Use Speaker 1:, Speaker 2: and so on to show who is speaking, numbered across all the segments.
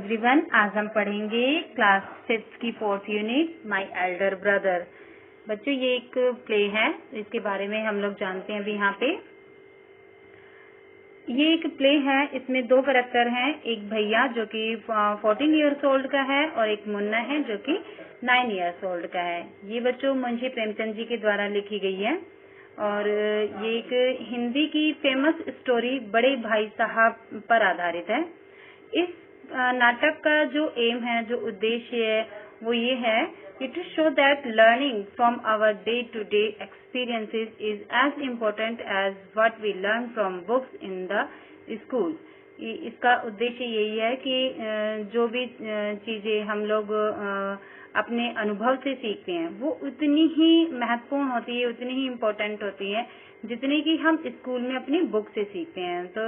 Speaker 1: Everyone, आज हम पढ़ेंगे क्लास 5 की 4th unit my Elder brother. बच्चों, ये एक प्ले है, इसके बारे में हम लोग जानते हैं अभी यहाँ पे। ये एक प्ले है, इसमें दो कैरेक्टर हैं, एक भैया जो कि 14 इयर्स ओल्ड का है और एक मुन्ना है जो कि 9 इयर्स ओल्ड का है। ये बच्चों मुंशी प्रेमचंद जी के द्वारा लिखी गई है और ये एक हिंदी की फेमस स्टोरी बड़े भाई साहब पर आधारित है। इस नाटक का जो एम है, जो उद्देश्य है, वो ये है कि to show that learning from our day to day experiences is as important as what we learn from books in the school. इसका उद्देश्य यही है कि जो भी चीजें हम लोग अपने अनुभव से सीखते हैं वो उतनी ही महत्वपूर्ण होती है, उतनी ही इम्पोर्टेंट होती है जितनी कि हम स्कूल में अपनी बुक से सीखते हैं। तो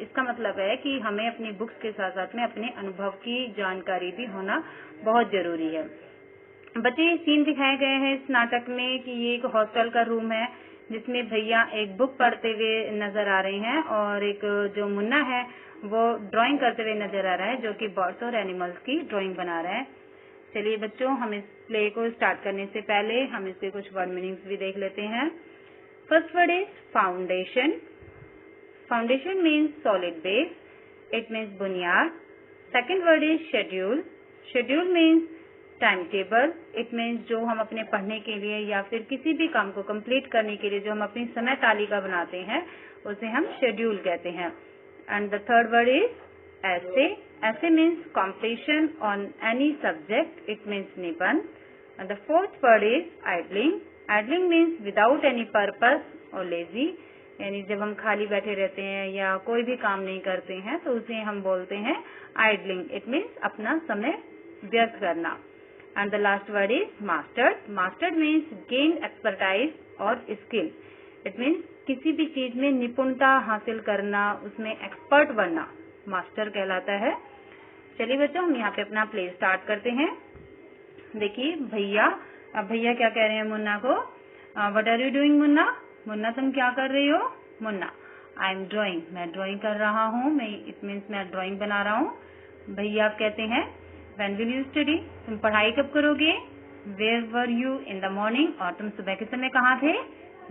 Speaker 1: इसका मतलब है कि हमें अपनी बुक्स के साथ साथ में अपने अनुभव की जानकारी भी होना बहुत जरूरी है। बच्चे, ये सीन दिखाए गए हैं इस नाटक में कि ये एक हॉस्टल का रूम है जिसमें भैया एक बुक पढ़ते हुए नजर आ रहे हैं और एक जो मुन्ना है वो ड्राइंग करते हुए नजर आ रहा है, जो कि बर्ड्स और एनिमल्स की ड्राइंग बना रहा है। चलिए बच्चों, हम इस प्ले को स्टार्ट करने से पहले हम इसके कुछ वर्ड मीनिंग्स भी देख लेते हैं। First word is foundation. Foundation means solid base. It means bunyad. Second word is schedule. Schedule means timetable. It means जो हम अपने पढ़ने के लिए या फिर किसी भी काम को कंप्लीट करने के लिए जो हम अपनी समय तालिका बनाते हैं उसे हम शेड्यूल कहते हैं। And the third word is essay. Essay means completion on any subject. It means निबंध. And the fourth word is idling. Idling means without any purpose और लेजी, यानी जब हम खाली बैठे रहते हैं या कोई भी काम नहीं करते हैं तो उसे हम बोलते हैं आइडलिंग। इट मीन्स अपना समय व्यर्थ करना। And the last word is mastered. Mastered means gain expertise और स्किल। इट मीन्स किसी भी चीज में निपुणता हासिल करना, उसमें एक्सपर्ट बनना मास्टर कहलाता है। चलिए बच्चों, हम यहाँ पे अपना प्ले स्टार्ट करते हैं। देखिए अब भैया क्या कह रहे हैं मुन्ना को, what are you doing Munna? Munna तुम क्या कर रही हो? मुन्ना, आई एम ड्राइंग, मैं ड्राइंग कर रहा हूँ। इट मीन्स मैं ड्राइंग बना रहा हूँ। भैया आप कहते हैं व्हेन विल यू स्टडी? तुम पढ़ाई कब करोगे? Where were you in the morning? और तुम सुबह के समय कहाँ थे?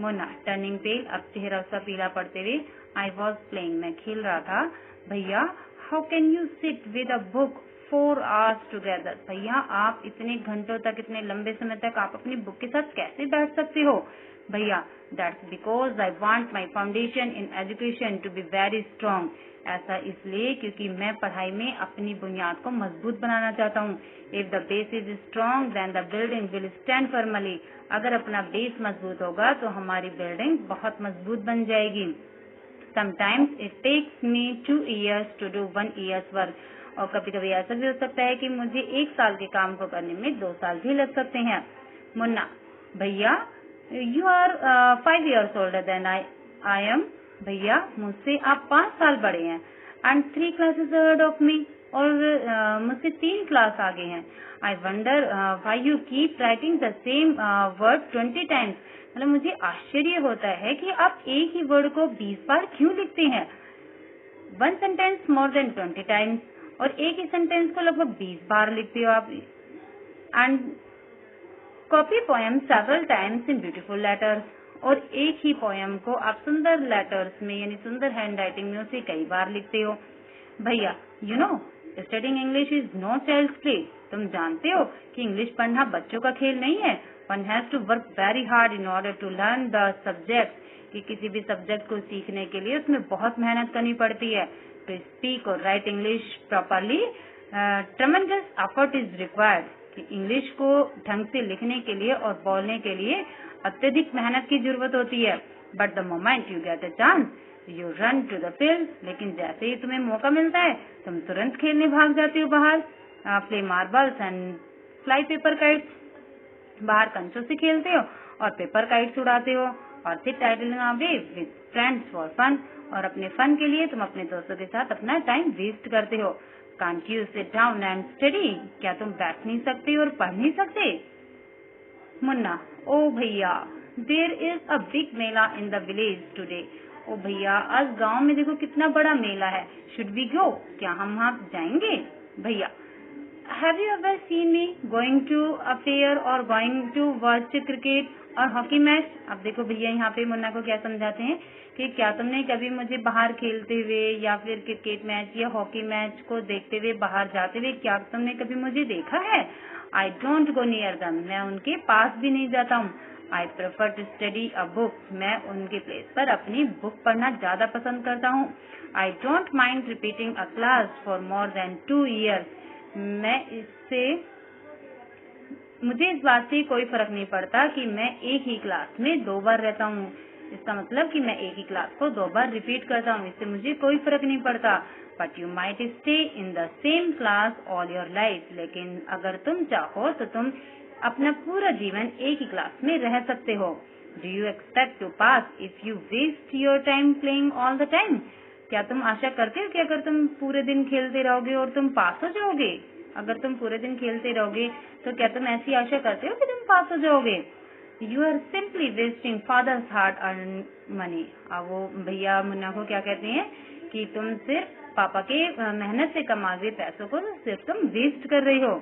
Speaker 1: मुन्ना, टर्निंग पेल, अब चेहरा उसका पीला पड़ते हुए, आई वॉज प्लेइंग, मैं खेल रहा था। भैया, how can you sit with a book 4 hours together? भैया, आप इतने घंटों तक, इतने लंबे समय तक आप अपनी बुक के साथ कैसे बैठ सकते हो? भैया, that's because I want my foundation in education to be very strong. ऐसा इसलिए क्योंकि मैं पढ़ाई में अपनी बुनियाद को मजबूत बनाना चाहता हूँ। If the base is strong then the building will stand firmly. अगर अपना बेस मजबूत होगा तो हमारी बिल्डिंग बहुत मजबूत बन जाएगी। Sometimes it takes me 2 years to do 1 year's work. और कभी कभी ऐसा भी हो सकता है कि मुझे 1 साल के काम को करने में 2 साल भी लग सकते हैं। मुन्ना, भैया, you are 5 years older than I am. भैया, मुझसे आप 5 साल बड़े हैं। And 3 classes ahead of me, और मुझसे 3 क्लास आगे हैं। I wonder why you keep writing the same word 20 times। मतलब मुझे आश्चर्य होता है कि आप एक ही वर्ड को 20 बार क्यों लिखते हैं। 1 sentence more than 20 times, और एक ही सेंटेंस को लगभग 20 बार लिखते हो आप। And copy poem several times in beautiful letters, और एक ही पोएम को आप सुंदर लेटर्स में यानी सुंदर हैंड राइटिंग में उसे कई बार लिखते हो। भैया, you know studying English is no child's play. तुम जानते हो कि इंग्लिश पढ़ना बच्चों का खेल नहीं है। One has to work very hard in order to learn the subject. कि किसी भी सब्जेक्ट को सीखने के लिए उसमें बहुत मेहनत करनी पड़ती है। To speak or write English properly, tremendous effort is required। कि इंग्लिश को ढंग से लिखने के लिए और बोलने के लिए अत्यधिक मेहनत की जरूरत होती है। But the moment you get a chance, you run to the field। लेकिन जैसे ही तुम्हें मौका मिलता है तुम तुरंत खेलने भाग जाते हो बाहर। Play marbles and fly paper kites. बाहर कंचों से खेलते हो और पेपर काइट्स उड़ाते हो। और sit idling away with friends for fun, और अपने फन के लिए तुम अपने दोस्तों के साथ अपना टाइम वेस्ट करते हो। Can't you sit down and study? क्या तुम बैठ नहीं सकते और पढ़ नहीं सकते? मुन्ना, ओ भैया, there is a big mela in the village today. ओ भैया, आज गांव में देखो कितना बड़ा मेला है। Should we go? क्या हम वहाँ जाएंगे? भैया, have you ever seen me going to a fair और गोइंग टू वॉच क्रिकेट और हॉकी मैच? अब देखो भैया यहाँ पे मुन्ना को क्या समझाते हैं कि क्या तुमने कभी मुझे बाहर खेलते हुए या फिर क्रिकेट मैच या हॉकी मैच को देखते हुए बाहर जाते हुए क्या तुमने कभी मुझे देखा है? आई डोंट गो नियर दम, मैं उनके पास भी नहीं जाता हूँ। I prefer to study a book, मैं उनके प्लेस पर अपनी बुक पढ़ना ज्यादा पसंद करता हूँ। I don't mind repeating a class for more than 2 years, मुझे इस बात से कोई फर्क नहीं पड़ता कि मैं एक ही क्लास में 2 बार रहता हूँ। इसका मतलब कि मैं एक ही क्लास को 2 बार रिपीट करता हूँ, इससे मुझे कोई फर्क नहीं पड़ता। But you might stay in the same class all your life, लेकिन अगर तुम चाहो तो तुम अपना पूरा जीवन एक ही क्लास में रह सकते हो। Do you expect to pass if you waste your time playing all the time? क्या तुम आशा करते हो कि अगर तुम पूरे दिन खेलते रहोगे और तुम पास हो जाओगे? अगर तुम पूरे दिन खेलते रहोगे तो क्या तुम ऐसी आशा करते हो कि तुम पास हो जाओगे? You are simply wasting father's hard earn money. अब वो भैया मुन्ना को क्या कहते हैं कि तुम सिर्फ पापा के मेहनत से कमाए हुए पैसों को सिर्फ तुम वेस्ट कर रही हो।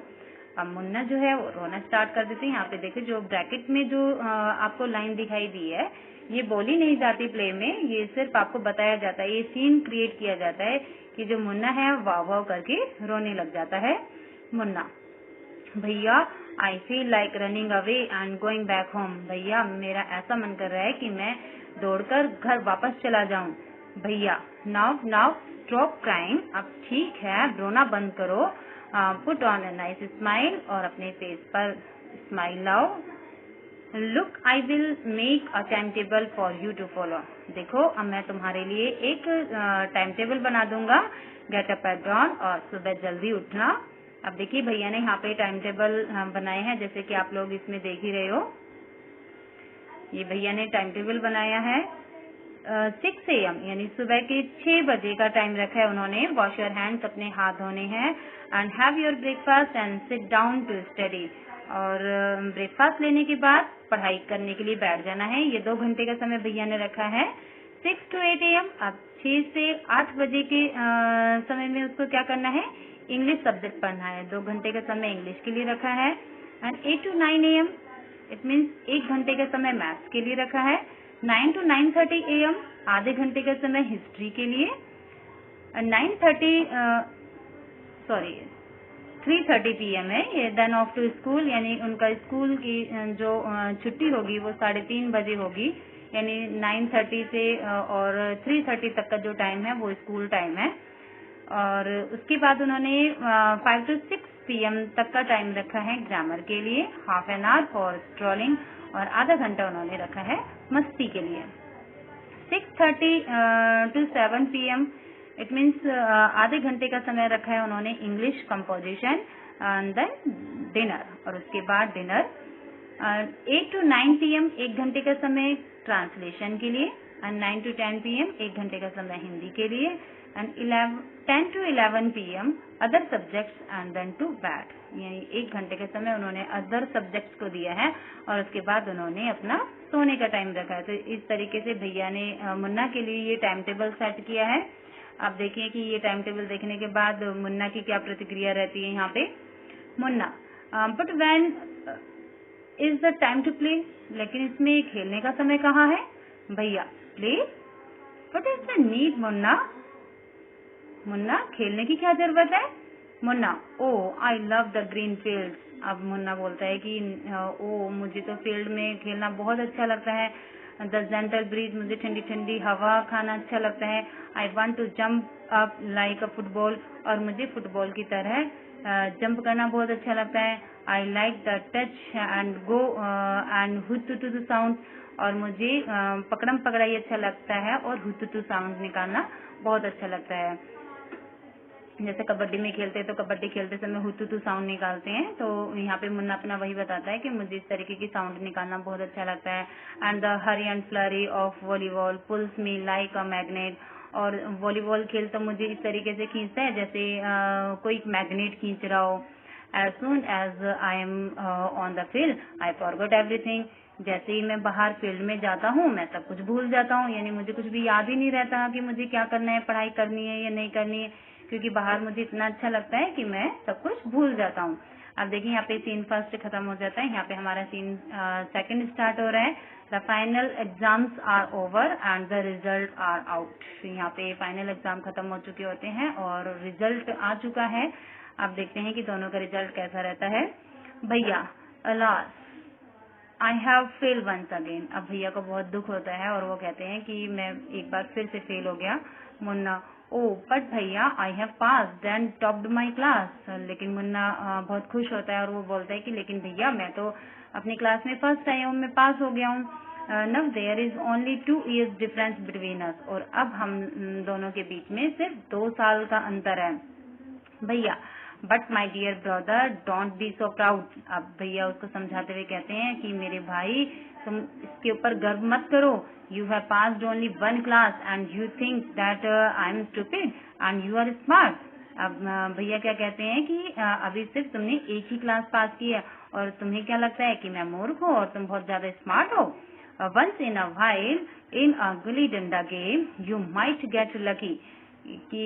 Speaker 1: अब मुन्ना जो है वो रोना स्टार्ट कर देते हैं। यहाँ पे देखो जो ब्रैकेट में जो आपको लाइन दिखाई दी है, ये बोली नहीं जाती प्ले में, ये सिर्फ आपको बताया जाता है, ये सीन क्रिएट किया जाता है कि जो मुन्ना है वाव वाव करके रोने लग जाता है। मुन्ना, भैया I feel like running away and going back home. भैया मेरा ऐसा मन कर रहा है कि मैं दौड़कर घर वापस चला जाऊं। भैया, नाउ नाउ स्टॉप क्राइंग, अब ठीक है रोना बंद करो। Put on a nice smile, और अपने फेस पर स्माइल लाओ। Look, I will make a time table for you to follow. देखो अब मैं तुम्हारे लिए एक टाइम टेबल बना दूंगा। गेट अप एट डॉन, और सुबह जल्दी उठना। अब देखिए भैया ने यहाँ पे टाइम टेबल बनाए हैं, जैसे कि आप लोग इसमें देख ही रहे हो। ये भैया ने टाइम टेबल बनाया है। 6 AM यानी सुबह के 6 बजे का टाइम रखा है उन्होंने। वॉश योर हैंड्स, अपने हाथ धोने हैं। And have your breakfast and sit down to study, और ब्रेकफास्ट लेने के बाद पढ़ाई करने के लिए बैठ जाना है। ये 2 घंटे का समय भैया ने रखा है। 6 to 8 AM, अब 6 से 8 बजे के समय में उसको क्या करना है? इंग्लिश सब्जेक्ट पढ़ना है। 2 घंटे का समय इंग्लिश के लिए रखा है। And 8 to 9 AM, it means 1 घंटे का समय मैथ्स के लिए रखा है। 9 to 9:30 AM, आधे घंटे का समय हिस्ट्री के लिए। 3:30 PM है ये। देन ऑफ टू स्कूल, यानी उनका स्कूल की जो छुट्टी होगी वो 3:30 बजे होगी, यानी 9:30 से और 3:30 तक का जो टाइम है वो स्कूल टाइम है। और उसके बाद उन्होंने 5 to 6 PM तक का टाइम रखा है ग्रामर के लिए। Half an hour for strolling, और आधा घंटा उन्होंने रखा है मस्ती के लिए। 6:30 to 7 PM, इट मीन्स आधे घंटे का समय रखा है उन्होंने English composition, and then dinner, और उसके बाद डिनर। 8 to 9 PM, 1 घंटे का समय ट्रांसलेशन के लिए। एंड 9 to 10 PM, 1 घंटे का समय हिंदी के लिए। And 10 to 11 PM, other subjects, and then to bed, यानी 1 घंटे का समय उन्होंने अदर सब्जेक्ट्स को दिया है, और उसके बाद उन्होंने अपना सोने का टाइम रखा है। तो इस तरीके से भैया ने मुन्ना के लिए ये टाइम टेबल सेट किया है। आप देखिए कि ये टाइम टेबल देखने के बाद मुन्ना की क्या प्रतिक्रिया रहती है यहाँ पे। Munna, but when is the time to play, लेकिन इसमें खेलने का समय कहाँ है? भैया, play, but is the need Munna. Munna, खेलने की क्या जरूरत है? Munna, oh I love the green field. अब मुन्ना बोलता है कि ओ मुझे तो फील्ड में खेलना बहुत अच्छा लगता है। द जेंटल ब्रीज, मुझे ठंडी ठंडी हवा खाना अच्छा लगता है। I want to jump up like a football, और मुझे फुटबॉल की तरह जंप करना बहुत अच्छा लगता है। I like the touch and go and hututu sound, और मुझे पकड़म पकड़ाई अच्छा लगता है और हुतुतु साउंड निकालना बहुत अच्छा लगता है। जैसे कबड्डी में खेलते हैं तो कबड्डी खेलते समय हुतुतु साउंड निकालते हैं, तो यहाँ पे मुन्ना अपना वही बताता है कि मुझे इस तरीके की साउंड निकालना बहुत अच्छा लगता है। And the hurry and flurry of volleyball pulls me like a magnet, और वॉलीबॉल खेल तो मुझे इस तरीके से खींचता है जैसे कोई मैग्नेट खींच रहा हो। As soon as I am on the field I forgot everything, जैसे ही मैं बाहर फील्ड में जाता हूँ मैं सब कुछ भूल जाता हूँ, यानी मुझे कुछ भी याद ही नहीं रहता कि मुझे क्या करना है, पढ़ाई करनी है या नहीं करनी है। क्योंकि बाहर मुझे इतना अच्छा लगता है कि मैं सब कुछ भूल जाता हूँ। अब देखिए यहाँ पे सीन फर्स्ट खत्म हो जाता है, यहाँ पे हमारा सीन सेकंड स्टार्ट हो रहा है। The final exams are over and the result are out. यहाँ पे फाइनल एग्जाम खत्म हो चुके होते हैं और रिजल्ट आ चुका है। अब देखते हैं कि दोनों का रिजल्ट कैसा रहता है। भैया, alas I have fail once again. अब भैया को बहुत दुख होता है और वो कहते हैं कि मैं एक बार फिर से फेल हो गया। मुन्ना, ओ बट भैया I have passed and topped my class. लेकिन मुन्ना बहुत खुश होता है और वो बोलता है कि लेकिन भैया मैं तो अपनी क्लास में फर्स्ट आई हूँ, मैं पास हो गया हूँ। Now there is only 2 years difference between us. और अब हम दोनों के बीच में सिर्फ 2 साल का अंतर है। भैया, but my dear brother don't be so proud. अब भैया उसको समझाते हुए कहते हैं कि मेरे भाई तुम इसके ऊपर गर्व मत करो। You have passed only 1 class and you think that I am stupid and you are smart. अब भैया क्या कहते हैं कि अभी सिर्फ तुमने एक ही क्लास पास की है और तुम्हें क्या लगता है कि मैं मूर्ख हूँ और तुम बहुत ज्यादा स्मार्ट हो। Once in a while in a gilli danda game you might get lucky. कि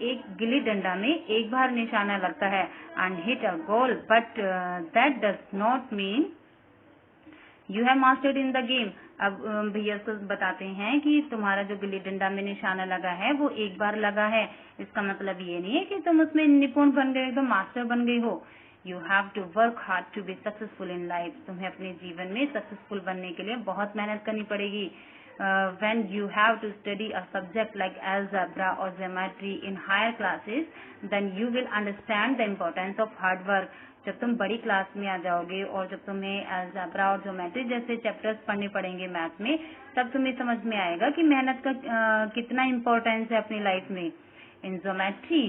Speaker 1: एक गिल्ली डंडा में एक बार निशाना लगता है and hit a goal, but that does not mean you have mastered in the game. अब भैया को बताते हैं कि तुम्हारा जो गिल्ली डंडा में निशाना लगा है वो एक बार लगा है, इसका मतलब ये नहीं है कि तुम उसमें निपुण बन गए, तुम मास्टर बन गई हो। You have to work hard to be successful in life. तुम्हें अपने जीवन में सक्सेसफुल बनने के लिए बहुत मेहनत करनी पड़ेगी। When you have to study a subject like algebra or geometry in higher classes, then you will understand the importance of hard work. जब तुम बड़ी क्लास में आ जाओगे और जब तुम्हें algebra और ज्योमेट्री जैसे चैप्टर्स पढ़ने पड़ेंगे मैथ में, तब तुम्हें समझ में आएगा कि मेहनत का कितना इम्पोर्टेंस है अपनी लाइफ में। In geometry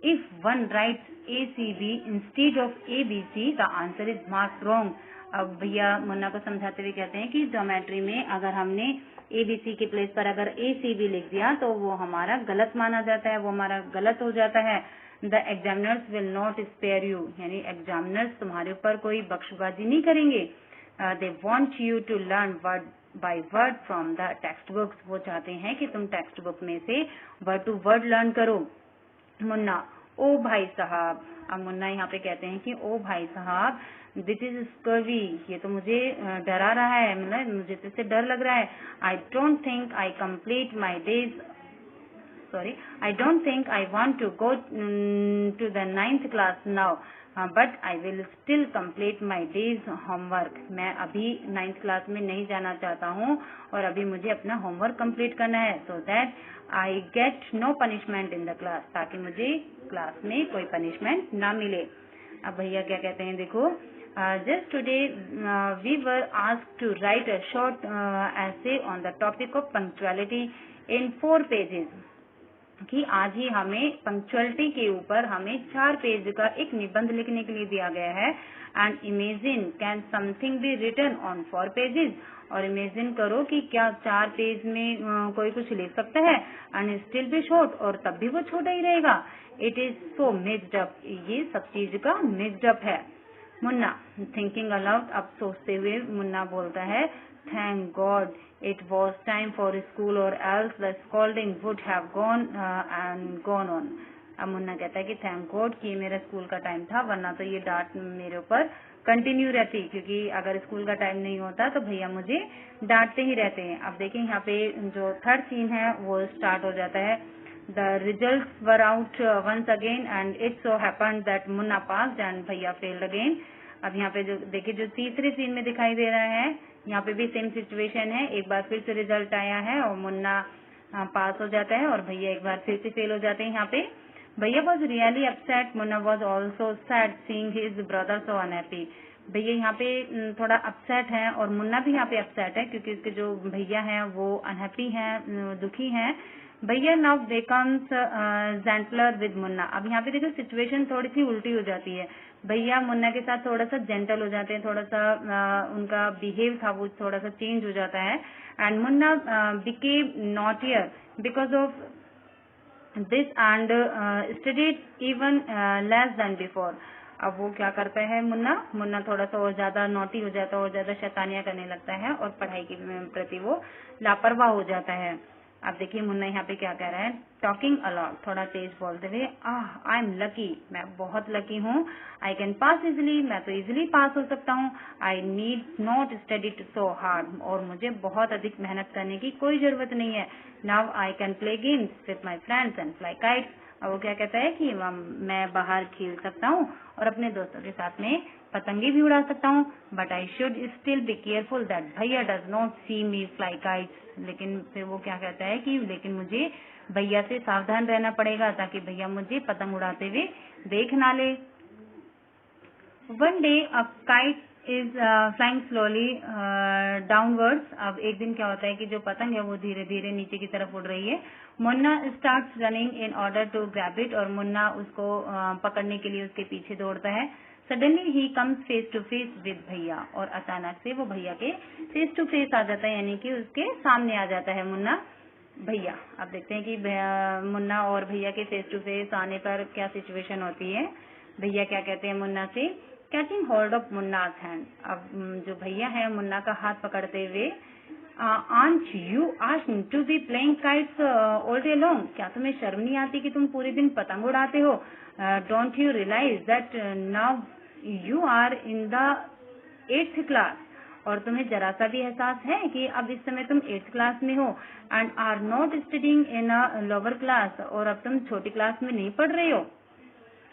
Speaker 1: if one writes ACB instead of ABC, the answer is marked wrong. अब भैया मुन्ना को समझाते हुए कहते हैं कि ज्योमेट्री में अगर हमने ABC के प्लेस पर अगर ACB लिख दिया तो वो हमारा गलत माना जाता है, वो हमारा गलत हो जाता है। The examiners will not spare you, यानी एग्जामिनर्स तुम्हारे ऊपर कोई बख्शबाजी नहीं करेंगे। They want you to learn word by word from the text books. वो चाहते हैं कि तुम टेक्स्ट बुक में से वर्ड टू वर्ड लर्न करो। मुन्ना, ओ भाई साहब। अब मुन्ना यहाँ पे कहते हैं कि ओ भाई साहब दिस इज स्कर्वी, ये तो मुझे डरा रहा है, मतलब मुझे तो इससे डर लग रहा है। I don't think I complete my days I don't think I want to go to the 9th class now, but I will still complete my day's homework. मैं अभी 9th क्लास में नहीं जाना चाहता हूँ और अभी मुझे अपना होमवर्क कंप्लीट करना है, so that I get no punishment in the class, ताकि मुझे क्लास में कोई पनिशमेंट ना मिले। अब भैया क्या कहते हैं, देखो, just today we were asked to write a short essay on the topic of punctuality in 4 pages. कि आज ही हमें पंक्चुअलिटी के ऊपर हमें 4 पेज का एक निबंध लिखने के लिए दिया गया है। And imagine can something be written on 4 pages. और इमेजिन करो कि क्या 4 पेज में कोई कुछ लिख सकता है एंड स्टिल बी शॉर्ट, और तब भी वो छोटा ही रहेगा। It is so mixed up, ये सब चीज का मिक्स्ड अप है। मुन्ना थिंकिंग अलाउड, अब सोचते हुए मुन्ना बोलता है, thank God it was time for school or else the scolding would have gone and gone on. अब मुन्ना कहता है कि थैंक गॉड कि मेरा स्कूल का टाइम था, वरना तो ये डांट मेरे ऊपर कंटिन्यू रहती, क्योंकि अगर स्कूल का टाइम नहीं होता तो भैया मुझे डांटते ही रहते हैं। अब देखिए यहाँ पे जो थर्ड सीन है वो स्टार्ट हो जाता है। The results were out once again and it so happened that Munna passed and भैया फेल्ड अगेन। अब यहाँ पे जो देखिए जो तीसरे सीन में दिखाई दे रहा है, यहाँ पे भी सेम सिचुएशन है। एक बार फिर से रिजल्ट आया है और मुन्ना पास हो जाता है और भैया एक बार फिर से फेल हो जाते हैं। यहाँ पे भैया was really upset, Munna was also sad seeing his brother so unhappy. भैया यहाँ पे थोड़ा अपसेट है और मुन्ना भी यहाँ पे अपसेट है, क्योंकि उसके जो भैया हैं वो अनहैप्पी हैं, दुखी हैं। भैया now becomes gentler with Munna. अब यहाँ पे देखो सिचुएशन थोड़ी सी उल्टी हो जाती है। भैया मुन्ना के साथ थोड़ा सा जेंटल हो जाते हैं, थोड़ा सा उनका बिहेव था वो थोड़ा सा चेंज हो जाता है। And Munna became naughtier because of this and studied even less than before. अब वो क्या करता है मुन्ना थोड़ा सा और ज्यादा नॉटी हो जाता है और ज्यादा शैतानियां करने लगता है और पढ़ाई के प्रति वो लापरवाह हो जाता है। अब देखिए मुन्ना यहाँ पे क्या कह रहा है, टॉकिंग अलॉट, थोड़ा तेज बोलते हुए, आई एम लकी, मैं बहुत लकी हूँ, आई कैन पास इजिली, मैं तो इजिली पास हो सकता हूँ, I need not study so hard, और मुझे बहुत अधिक मेहनत करने की कोई जरूरत नहीं है, now I can play games with my friends and fly kites. अब वो क्या कहता है कि मैं बाहर खेल सकता हूँ और अपने दोस्तों के साथ में पतंगे भी उड़ा सकता हूँ, but I should still be careful that भैया does not see me fly kites. लेकिन फिर वो क्या कहता है कि लेकिन मुझे भैया से सावधान रहना पड़ेगा ताकि भैया मुझे पतंग उड़ाते हुए देख ना ले। One day a kite is flying slowly downwards. अब एक दिन क्या होता है कि जो पतंग है वो धीरे धीरे नीचे की तरफ उड़ रही है। Munna starts running in order to grab it, और मुन्ना उसको पकड़ने के लिए उसके पीछे दौड़ता है। Suddenly he comes face to face with भैया, और अचानक से वो भैया के फेस टू फेस आ जाता है, यानी कि उसके सामने आ जाता है मुन्ना भैया। अब देखते हैं कि मुन्ना और भैया के फेस टू फेस आने पर क्या सिचुएशन होती है। भैया क्या कहते हैं मुन्ना से, catching hold of Munna's hand. अब जो भैया है मुन्ना का हाथ पकड़ते हुए, aren't you asked to be playing kites all day long, क्या तुम्हें शर्म नहीं आती कि तुम पूरे दिन पतंग उड़ाते हो? Don't you realise that now you are in the 8th class, और तुम्हें जरा सा भी एहसास है कि अब इस समय तुम 8th क्लास में हो, and are not studying in a lower class, और अब तुम छोटी क्लास में नहीं पढ़ रहे हो।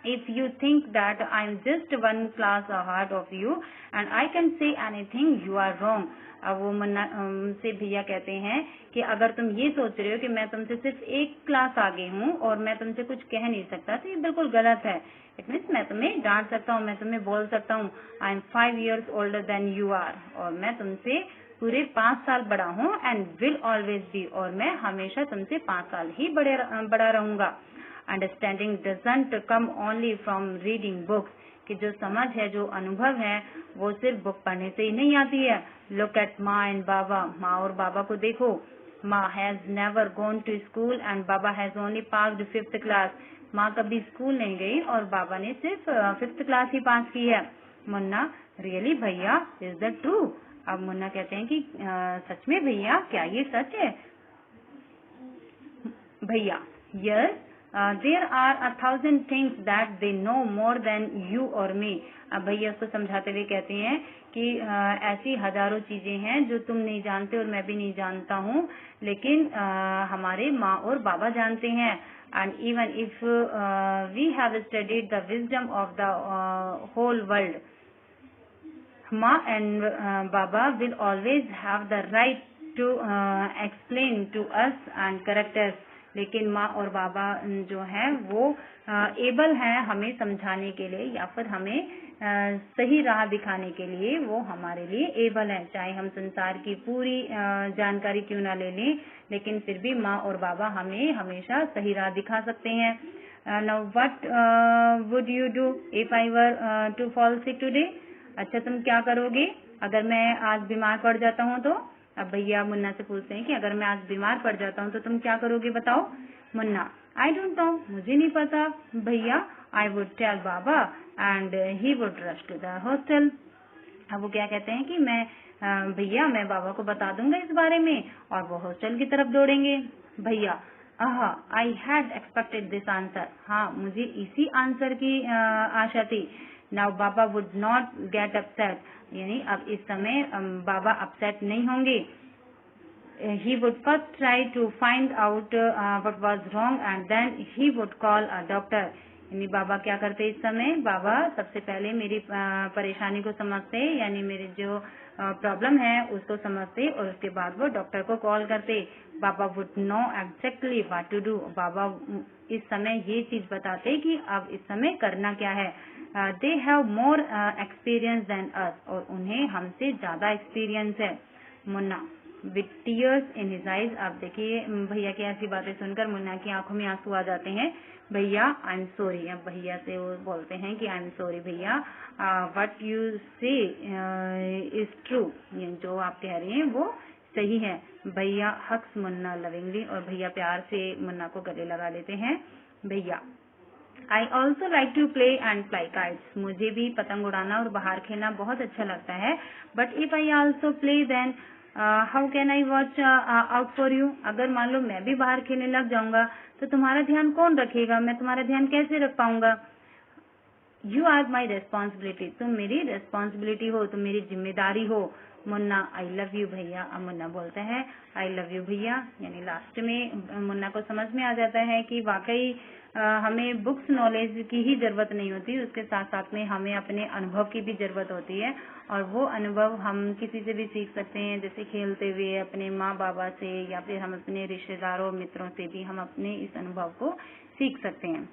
Speaker 1: If you think that I am just one class ahead of you and I can say anything, you are wrong. अब वो मुन्ना से भैया कहते हैं कि अगर तुम ये सोच रहे हो कि मैं तुमसे सिर्फ एक क्लास आगे हूँ और मैं तुमसे कुछ कह नहीं सकता, तो ये बिल्कुल गलत है। इट मीन्स मैं तुम्हें डांट सकता हूँ, मैं तुम्हें बोल सकता हूँ, I am 5 years older than you are, और मैं तुमसे पूरे 5 साल बड़ा हूँ, एंड विल ऑलवेज बी, और मैं हमेशा तुमसे 5 साल ही बड़ा रहूंगा। Understanding doesn't come only from reading books, कि जो समझ है, जो अनुभव है, वो सिर्फ बुक पढ़ने से ही नहीं आती है। लुक एट माँ एंड बाबा, माँ और बाबा को देखो। माँ has never gone to school and बाबा has only passed 5th class. माँ कभी स्कूल नहीं गई और बाबा ने सिर्फ 5th क्लास ही पास की है। मुन्ना, रियली भैया, इज दैट ट्रू? अब मुन्ना कहते हैं कि सच में भैया, क्या ये सच है? भैया, yes, there are 1000 things that they know more than you और मी। अब भैया उसको समझाते हुए कहते हैं कि ऐसी हजारों चीजें हैं जो तुम नहीं जानते और मैं भी नहीं जानता हूँ, लेकिन हमारे माँ और बाबा जानते हैं। And even if we have studied the wisdom of the whole world, माँ एंड बाबा will always have the right to explain to us and correct us. लेकिन माँ और बाबा जो हैं वो एबल हैं हमें समझाने के लिए, या फिर हमें सही राह दिखाने के लिए, वो हमारे लिए एबल हैं। चाहे हम संसार की पूरी जानकारी क्यों ना ले लें, लेकिन फिर भी माँ और बाबा हमें हमेशा सही राह दिखा सकते हैं। Now what would you do if I were to fall sick today? अच्छा, तुम क्या करोगे अगर मैं आज बीमार पड़ जाता हूँ तो? अब भैया मुन्ना से पूछते हैं कि अगर मैं आज बीमार पड़ जाता हूँ तो तुम क्या करोगे, बताओ। मुन्ना, आई डोंट नो, मुझे नहीं पता भैया। आई वुड टेल बाबा and he would rush to the hostel. अब वो क्या कहते हैं कि भैया मैं बाबा को बता दूंगा इस बारे में और वो हॉस्टल की तरफ दौड़ेंगे। भैया, I had expected this answer, हाँ मुझे इसी आंसर की आशा थी। नाउ बाबा वुड नॉट गेट अपसेट, यानी अब इस समय बाबा अपसेट नहीं होंगे। He would first try to find out what was wrong and then he would call a doctor. यानी बाबा क्या करते इस समय, बाबा सबसे पहले मेरी परेशानी को समझते, यानी मेरी जो प्रॉब्लम है उसको समझते, और उसके बाद वो डॉक्टर को कॉल करते। बाबा would know exactly what to do, बाबा इस समय ये चीज बताते कि अब इस समय करना क्या है। They have more experience than us, और उन्हें हमसे ज्यादा एक्सपीरियंस है। Munna with tears in his eyes, अब देखिए भैया की ऐसी बातें सुनकर मुन्ना की आंखों में आंसू आ जाते हैं। भैया, आई एम सॉरी। अब भैया से वो बोलते हैं कि आई एम सॉरी भैया, व्हाट यू से इज ट्रू, जो आप कह रही हैं वो सही है। भैया हक्स मुन्ना लविंगली, और भैया प्यार से मुन्ना को गले लगा लेते हैं। भैया, I also like to play and fly kites, मुझे भी पतंग उड़ाना और बाहर खेलना बहुत अच्छा लगता है। But if I also play then how can I watch out for you? अगर मान लो मैं भी बाहर खेलने लग जाऊंगा तो तुम्हारा ध्यान कौन रखेगा? मैं तुम्हारा ध्यान कैसे रख पाऊंगा? यू आर माई रेस्पॉन्सिबिलिटी, तुम मेरी रेस्पॉन्सिबिलिटी हो, तुम मेरी जिम्मेदारी हो। मुन्ना, आई लव यू भैया। अब मुन्ना बोलता है आई लव यू भैया, यानी लास्ट में मुन्ना को समझ में आ जाता है कि वाकई हमें बुक्स नॉलेज की ही जरूरत नहीं होती, उसके साथ साथ में हमें अपने अनुभव की भी जरूरत होती है। और वो अनुभव हम किसी से भी सीख सकते हैं, जैसे खेलते हुए, अपने माँ बाबा से, या फिर हम अपने रिश्तेदारों मित्रों से भी हम अपने इस अनुभव को सीख सकते हैं।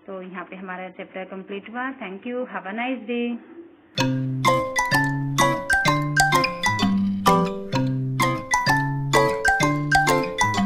Speaker 1: तो यहाँ पे हमारा चैप्टर कंप्लीट हुआ। Thank you, have a nice day.